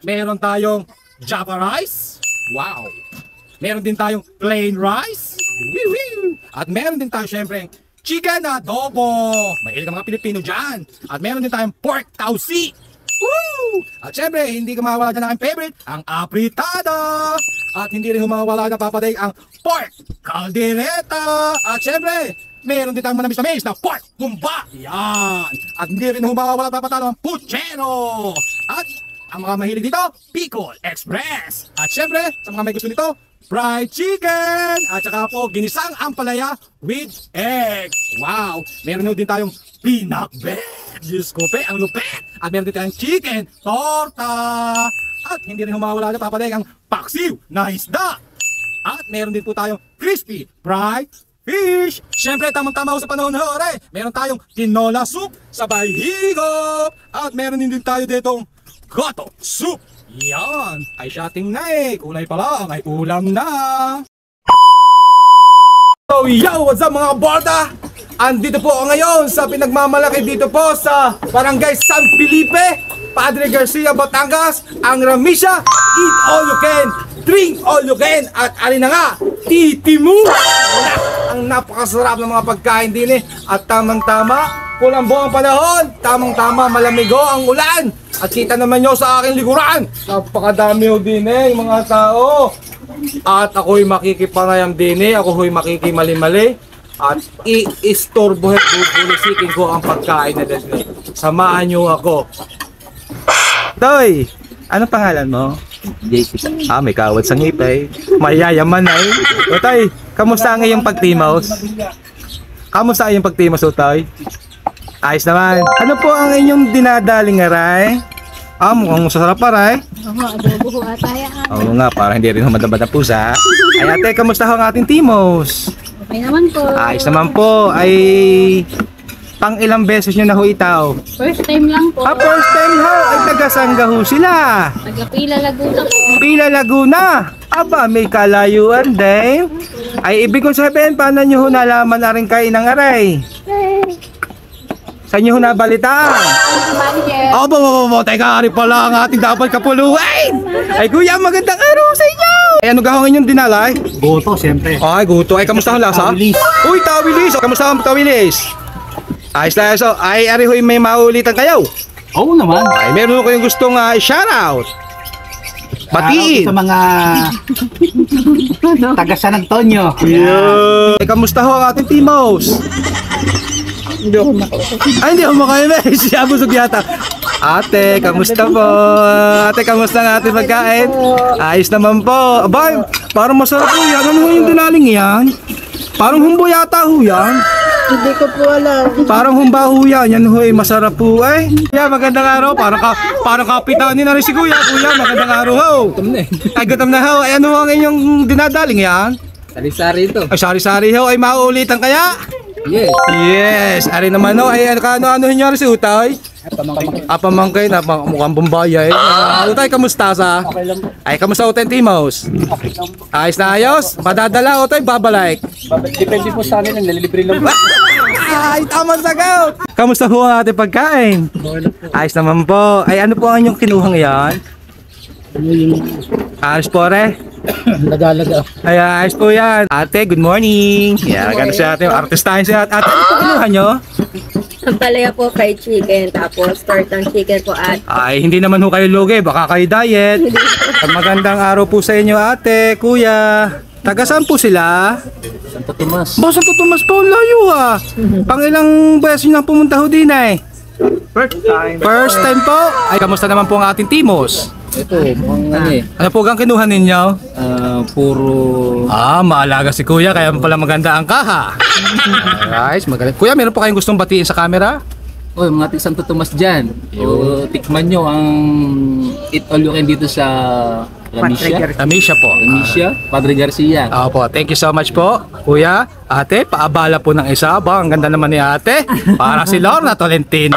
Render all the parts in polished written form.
meron tayong Java rice. Wow! Meron din tayong plain rice. At meron din tayong syempre chicken adobo. Mahilig ang mga Pilipino dyan. At meron din tayong pork tausi. Woo! At syempre, hindi ka mawawala dyan ang aking favorite, ang apritada. At hindi rin humawala na papaday ang pork caldereta. At syempre, meron din tayong manamis na pork kumba. Yan. At hindi rin humawala papatalo ang puchero. At ang mga mahilig dito, Pickle Express. At syempre, sa mga may gusto nito, fried chicken. At saka po, ginisang ampalaya with egg. Wow! Meron din tayong pinakbet. Diyos ko pe, ang lupet. At meron din tayong chicken torta. At hindi rin humawala na papaday ang paksiw na isda. At meron din po tayong crispy fried fish. Siyempre, tamang-tama sa panahon na hore. Meron tayong tinola soup sa higop. At meron din tayo ditong goto soup. Yan, ay shotting na eh. Kulay pa lang, ay ulam na. So yo, what's up mga borda? Andito po ako ngayon sa pinagmamalaki dito po sa Barangay San Felipe, Padre Garcia, Batangas. Ang Ramisha, eat all you can, drink all you can. At alin na nga, titimu. Ang napakasarap ng mga pagkain din eh. At tamang-tama, kulambo ang panahon. Tamang-tama, malamigo ang ulan. At kita naman nyo sa aking likuran, napakadami ho din eh, mga tao. At ako'y makikipanayam din eh, ako'y makikimali-mali. At i-istorbohin, bubulisikin ko ang pagkain na din. Samahan nyo ako. Toy, ano pangalan mo? JC. Ah, may kawat sa ngipay. Mayayaman na eh. O Toy, kamusta ang iyong pagtimos? Kamusta ang iyong pagtimos, o Toy? Ayos naman. Ano po ang inyong dinadaling aray? Ah, mukhang masasarap aray. Oo, adobo ho ataya. Oo nga, parang hindi rin humadabad ang pusa. Ay ate, kamusta ho ang ating timos? Okay naman po. Ayos naman po. Ay, pang ilang beses nyo na ho itaw? First time lang po. Ah, first time ho. Ay, taga-sangga ho sila. Taga-Pila Laguna po. Pila Laguna. Aba, may kalayuan din. Ay, ibig kong sabihin, paano nyo ho nalaman na rin kayo ng aray? Saan nyo ho nabalitaan? Oh, teka, ari pala ang ating dapat kapuluin. Ay, kuya, magandang araw sa inyo. Ay, ano gahong inyong dinalay? Goto, siyempre. Ay, guto. Ay, kamusta ang lasa? Tawilis. Uy, tawilis. Kamusta ang tawilis? Ayos na so. Ay, ari ho'y may maulitan kayo. Oo naman. Ay, meron ko kayong gustong shoutout. Batiin. Sa mga taga San Antonio. Ay, kamusta ho ang ating timos? Hindi ako makainis. Ay, hindi ako makainis. Siya busog yata. Ate, kamusta po? Ate, kamusta ang ating pagkain? Ayos naman po. Abay, parang masarap po yan. Ano yung dinaling yan? Parang humbo yata ho yan. Hindi ko po alam. Parang humba ho yan. Yan ho, masarap po eh. Kuya, magandang araw. Parang kapitanin na rin si Kuya. Kuya, magandang araw ho. Gutom na eh. Ay, gutom na ho. Ay, ano ang inyong dinadaling yan? Sari-sari ito. Ay, sari-sari ho. Ay, mauulitan kaya? Yes. Yes. Ari naman ho. Ay, ano nangyari si Utay? Pamangkay na mukhang bumbaya eh. Utay, kamusta sa? Okay lang. Ay, kamusta Utay Timos? Ayos na ayos? Padadala Utay, babalik. Depende po sa amin, nalilibre lang po. Ay, tama sagot! Kamusta ho ang ating pagkain? Ayos naman po. Ay, ano po ang inyong kinuhang yan? Ayos po re? Laga-laga. Ay, ayos po yan. Ate, good morning. Yeah, gano'n siya ate. Artistahin siya. Ate, ano po kinuha nyo? Ampalaya po fried chicken, tapos tortang chicken po at Ay, hindi naman ho kayo lugi. Baka kayo diet. Magandang araw po sa inyo ate, kuya. Taga saan po sila? Santo Tomas. Ba, Santo Tomas po, layo ah. Pang ilang beses nyo nang pumunta ho din eh. First time. First time po. Ay, kamusta naman po ang ating timos? Ito, mukhang ano eh. Ano po ang kinuha ninyo? Puro... Ah, maalaga si kuya, kaya pala maganda ang kaha. Alright, magaling. Kuya, meron po kayong gustong batiin sa camera? Oh, mga tig Santo Tomas dyan. O, tikman nyo ang eat all you can dito sa Ramisha. Amisha po. Ramisha, Padre Garcia. Opo, thank you so much po. Kuya, ate, paabala po ng isa. Ba, ang ganda naman ni ate. Para si Lorna Tolentino.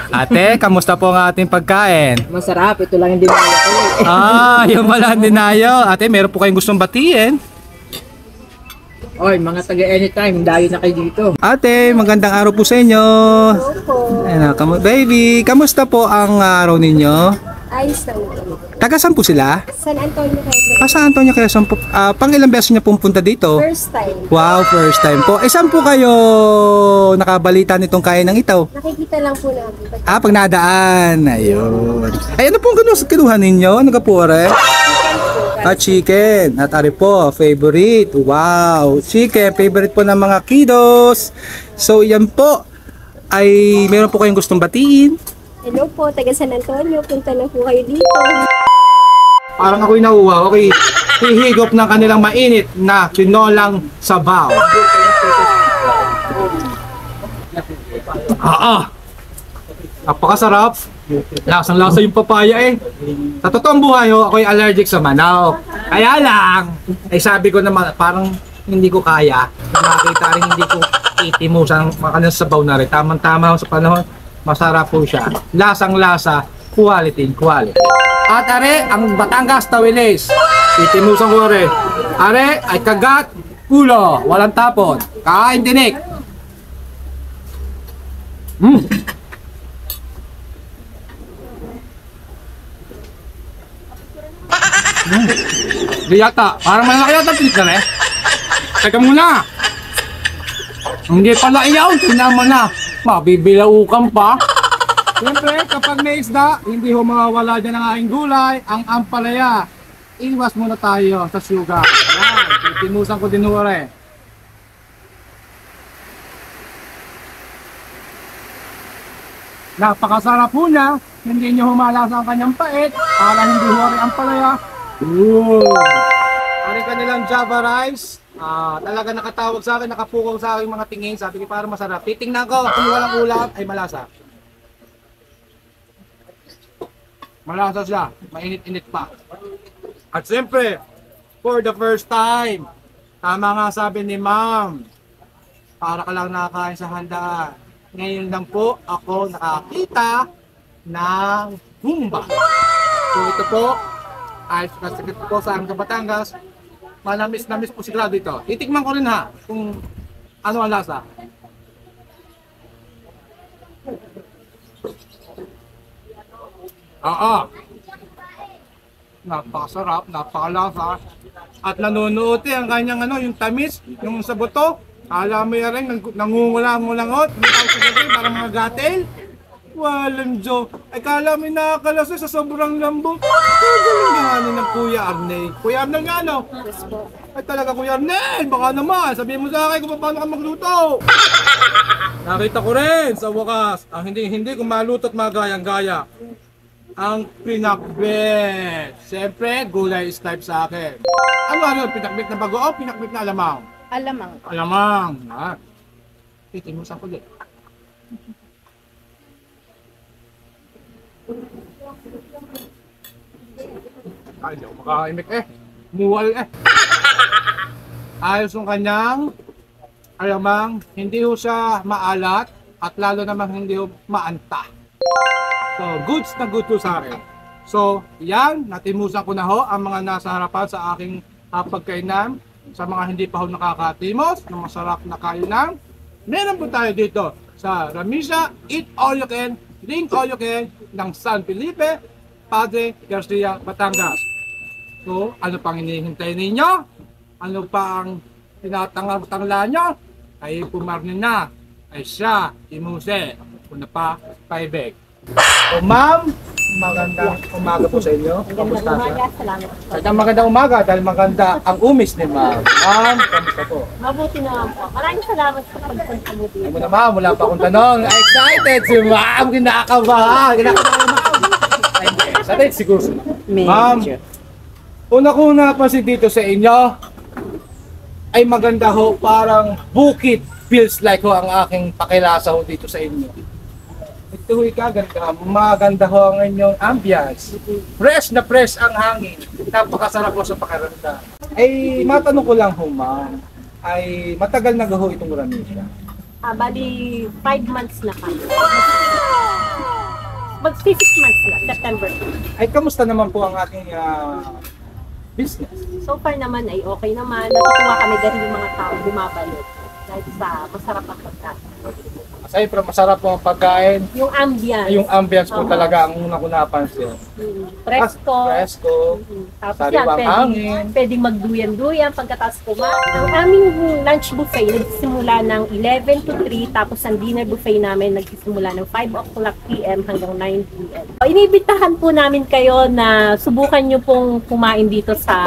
Ate, kamusta po ang ating pagkain? masarap. Ito lang hindi mo Ah, yung wala dinayo. Ate, meron po kayong gustong batiin? Oy, mga taga anytime, dayo na kayo dito. Ate, magandang araw po sa inyo. Baby, kamusta po ang araw ninyo? Ay, San Taga saan po sila? Antonio Quezon. San Antonio Quezon po. Pang ilang beses niya pumunta dito? First time. Wow, first time po. Saan po kayo nakabalita nitong kaya ng itaw? Nakikita lang po namin. Pag nadaan. Ayun. Ay, ano pong kinuha ninyo? Ano ka po, are? Chicken. At ari po, favorite. Wow. Chicken, favorite po ng mga kiddos. So, yan po. Ay, meron po kayong gustong batiin? Hello po, taga San Antonio. Punta na po kayo dito. Parang ako'y nauuhaw. Okay, hihigop ng kanilang mainit na tinolang sabaw. Napakasarap. Lasang-lasa yung papaya eh. Sa totoong buhay, ako'y allergic sa manok. Kaya lang, sabi ko naman, parang hindi ko kaya. Nakita rin hindi ko itimusan ng sabaw na rin. Tamang-tama sa panahon, masarap po siya. Lasang-lasa, quality. At are, ang Batangas Tawilis. Itimusan ko rin. Are, ay kagat, ulo, walang tapon. Kain tinik. Di yata, parang malaki yata tinik na rin. Teka muna. Hindi pala iyaw, tinama na. Mabibilaukan pa. Siyempre, kapag may isda, hindi ho mawawala dyan ang aking gulay, ang ampalaya. Iwas muna tayo sa sugar. Yan, titimusan ko din ho rin. Napakasarap po niya. Hindi nyo humalasa ang kanyang pait. Para hindi ho rin ampalaya. Ari kanilang Java rice. Talaga nakatawag sa akin, nakapukaw sa akin mga tingin. Sabi ko parang masarap. Titingnan ko kung walang ulam ay malasa. Malasa siya, mainit-init pa. At siyempre, for the first time, tama nga sabi ni ma'am, para ka lang nakakain sa handaan. Ngayon lang po ako nakakita ng humba. So ito po, ay sakit po sa aming Batangas. Manamis-namis po sigurado ito. Titikman ko rin ha, kung ano ang lasa. Napakasarap, napakalasa. At nanunuot ang kanyang yung tamis, yung sa buto. Alam mo yan rin, nangungulang-ngulangot. May tawag sa gabi, parang mga gatel. Walang joke. Ay kala mo nakakalasa sa sobrang lambong. Galing nga ng Kuya Arnel. Kuya Arnel nga ano? Ay talaga Kuya Arnel, baka naman. Sabihin mo sa akin kung paano ka magluto. Nakita ko rin sa wakas. Hindi ko maluto at magayang-gaya. Ang pinakbit. Siyempre, gulay is type sa akin. Ano? Pinakbit na bago o pinakbit na alamang? Alamang. Titimusan ko din. Ay, hindi ako makaimik Muwal Ayos yung kanyang alamang, hindi ho siya maalat at lalo namang hindi ho maanta. So, goods na good to sa akin. So, yan, natimusan ko na ho ang mga nasa harapan sa aking pagkainan. Sa mga hindi pa ho nakakatimos ng masarap na kainan, meron po tayo dito sa Ramisa Eat All You Can, Drink All You Can ng San Felipe, Padre Garcia, Batangas. So, ano pang hinihintay ninyo? Ano pa ang tinatangla nyo? Ay pumarnin na. Ay siya, imuse. Una pa, paibig. O ma'am, magandang umaga po sa inyo. Kamusta siya? Salamat. Magandang umaga dahil maganda ang umis ni ma'am. Ma'am, kamusta po? Mabuti naman po. Maraming salamat sa pagpunta mo dito. Ako na ma'am, wala pa akong tanong. Excited si ma'am, kinakabahan. Excited siguro. Ma'am, una ko napansin dito sa inyo ay maganda ho, parang bukid feels like ho ang aking pakilasa ho dito sa inyo. Ito ho ikaganda, maganda ho ang inyong ambience. Fresh na fresh ang hangin, napakasarap ho sa pakiramdam. Ay matanong ko lang ho ma'am, ay matagal na ho itong Ramisa? Bali, 5 months na kami. Mag-6 months na, September. Ay kamusta naman po ang aking business? So far naman ay okay naman. Natutuwa kami dahil yung mga tao bumabalik. Dahil sa masarap ang pagkain. Masaya pero masarap po ang pagkain. Yung ambience. Yung ambience po talaga ang unang ko napansin. Presko. Presko. Tapos Sariwang yan, hangin. pwedeng magduyan-duyan pagkatapos kumain. Ang aming lunch buffet nagsisimula ng 11 to 3, tapos ang dinner buffet namin nagsisimula ng 5 o'clock p.m. hanggang 9 p.m. Inibitahan po namin kayo na subukan nyo pong kumain dito sa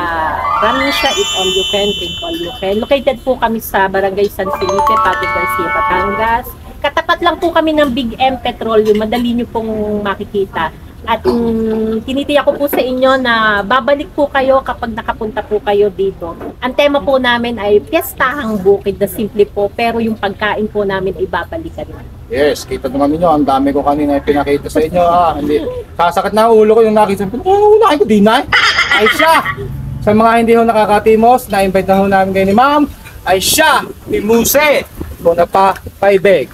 Ramisha Eat All You Can, Drink All You Can. Located po kami sa Barangay San Felipe, Patio Garcia, Batangas. Katapat lang po kami ng Big M Petroleum, madali nyo pong makikita. At tinitiyak ko po sa inyo na babalik po kayo kapag nakapunta po kayo dito. Ang tema po namin ay Piyestahang Bukid na simple po, pero yung pagkain po namin ay babalikan rin. Yes, kita naman ninyo, ang dami ko kanina pinakita sa inyo. Hindi, sasakit na ang ulo ko yung nakita. Unahin ko, di na. Ay siya! Sa mga hindi ho nakakatimos, na-invite na ho namin kayo ni Ma'am, ay siya, Timuse, kung napapaibig.